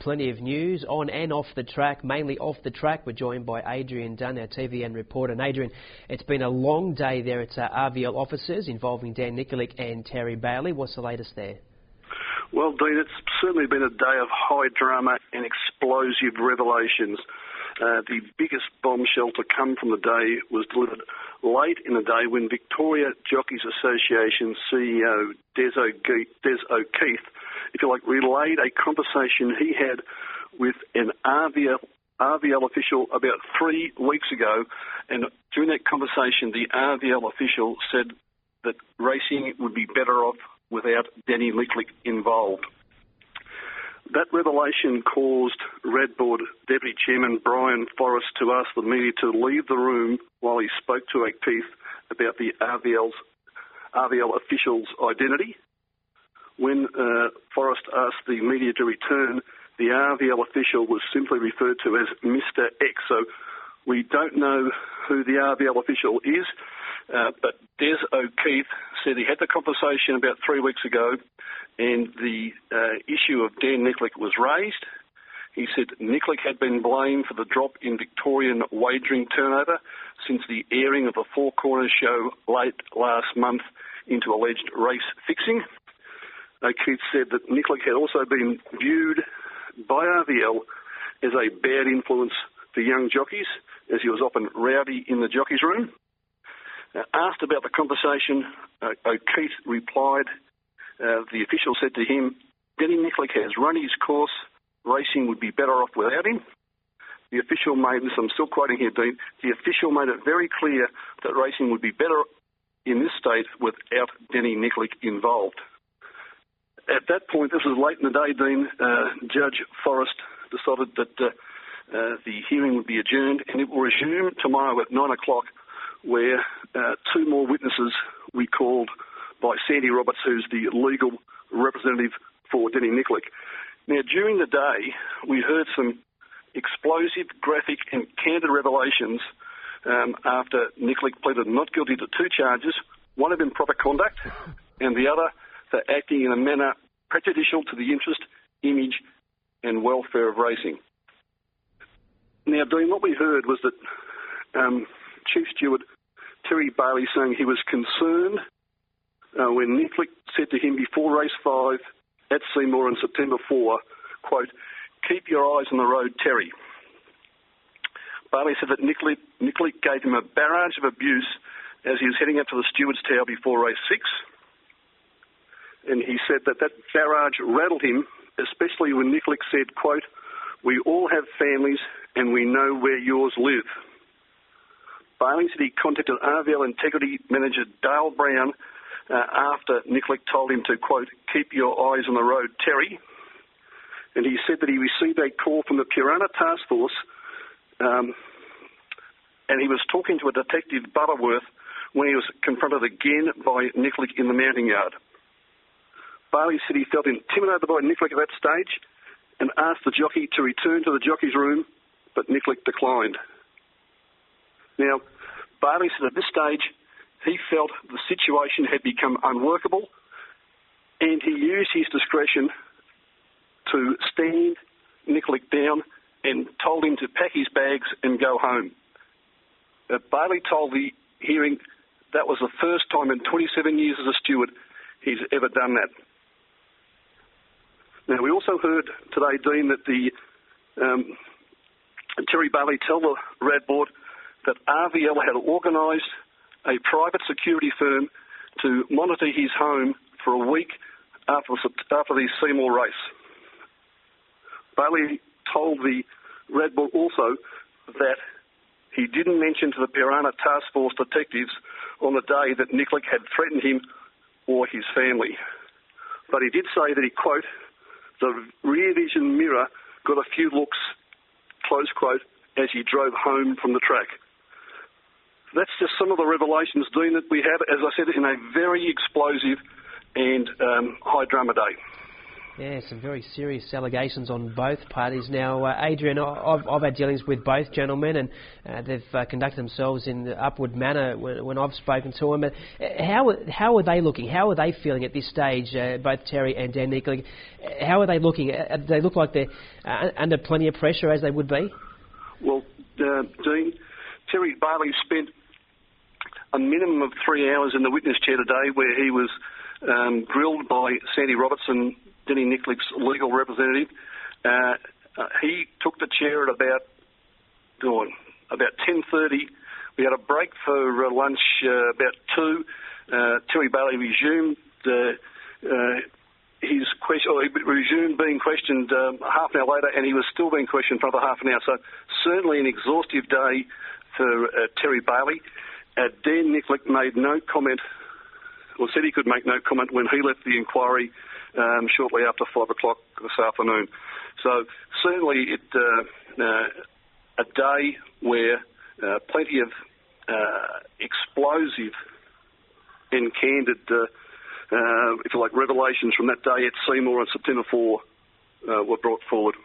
Plenty of news on and off the track, mainly off the track. We're joined by Adrian Dunn, our TVN reporter. And Adrian, it's been a long day there at RVL offices involving Dan Nikolic and Terry Bailey. What's the latest there? Well, Dean, it's certainly been a day of high drama and explosive revelations. The biggest bombshell to come from the day was delivered late in the day when Victoria Jockeys Association CEO Des O'Keefe, if you like, relayed a conversation he had with an RVL official about 3 weeks ago. And during that conversation, the RVL official said that racing would be better off without Danny Nikolic involved. That revelation caused Red Board Deputy Chairman Brian Forrest to ask the media to leave the room while he spoke to O'Keefe about the RVL official's identity. When Forrest asked the media to return, the RVL official was simply referred to as Mr. X. So we don't know who the RVL official is, but Des O'Keefe said he had the conversation about 3 weeks ago, and the issue of Dan Nikolic was raised. He said Nikolic had been blamed for the drop in Victorian wagering turnover since the airing of the Four Corners show late last month into alleged race fixing. O'Keefe said that Nikolic had also been viewed by RVL as a bad influence for young jockeys, as he was often rowdy in the jockeys' room. Asked about the conversation, O'Keefe replied, the official said to him, Danny Nikolic has run his course, racing would be better off without him. The official made this, I'm still quoting here, Dean, the official made it very clear that racing would be better in this state without Danny Nikolic involved. At that point, this was late in the day, Dean, Judge Forrest decided that the hearing would be adjourned and it will resume tomorrow at 9 o'clock, where 2 more witnesses we called by Sandy Roberts, who's the legal representative for Danny Nikolic. Now, during the day, we heard some explosive, graphic and candid revelations after Nikolic pleaded not guilty to 2 charges, one of improper conduct and the other for acting in a manner prejudicial to the interest, image and welfare of racing. Now, Dean, what we heard was that Chief Steward Terry Bailey saying he was concerned when Nikolic said to him before race 5 at Seymour on September 4, quote, keep your eyes on the road, Terry. Bailey said that Nikolic gave him a barrage of abuse as he was heading up to the Steward's Tower before race 6. And he said that barrage rattled him, especially when Nikolic said, quote, we all have families and we know where yours live. Bailey said he contacted RVL Integrity Manager Dale Brown after Nikolic told him to, quote, keep your eyes on the road, Terry. And he said that he received a call from the Piranha Task Force and he was talking to a detective, Butterworth, when he was confronted again by Nikolic in the mounting yard. Bailey said he felt intimidated by Nikolic at that stage and asked the jockey to return to the jockey's room, but Nikolic declined. Now, Bailey said at this stage he felt the situation had become unworkable and he used his discretion to stand Nikolic down and told him to pack his bags and go home. Bailey told the hearing that was the first time in 27 years as a steward he's ever done that. Now, we also heard today, Dean, that Terry Bailey told the RAD Board that RVL had organised a private security firm to monitor his home for a week after the Seymour race. Bailey told the RAD Board also that he didn't mention to the Piranha Task Force detectives on the day that Nikolic had threatened him or his family. But he did say that he, quote, the rear vision mirror got a few looks, close quote, as he drove home from the track. That's just some of the revelations, Dean, that we had, as I said, in a very explosive and high drama day. Yeah, some very serious allegations on both parties. Now, Adrian, I've had dealings with both gentlemen, and they've conducted themselves in the upward manner when I've spoken to them. How are they looking? How are they feeling at this stage, both Terry and Dan Nikolic? How are they looking? Do they look like they're under plenty of pressure, as they would be? Well, Dean, Terry Bailey spent a minimum of 3 hours in the witness chair today, where he was grilled by Sandy Robertson, Danny Nikolic's legal representative. He took the chair at about 10:30. We had a break for lunch about 2. Terry Bailey resumed his question, or he resumed being questioned half an hour later, and he was still being questioned for another half an hour. So certainly an exhaustive day for Terry Bailey. Dan Nikolic made no comment, or said he could make no comment when he left the inquiry shortly after 5 o'clock this afternoon. So certainly a day where plenty of explosive and candid, if you like, revelations from that day at Seymour on September 4 were brought forward.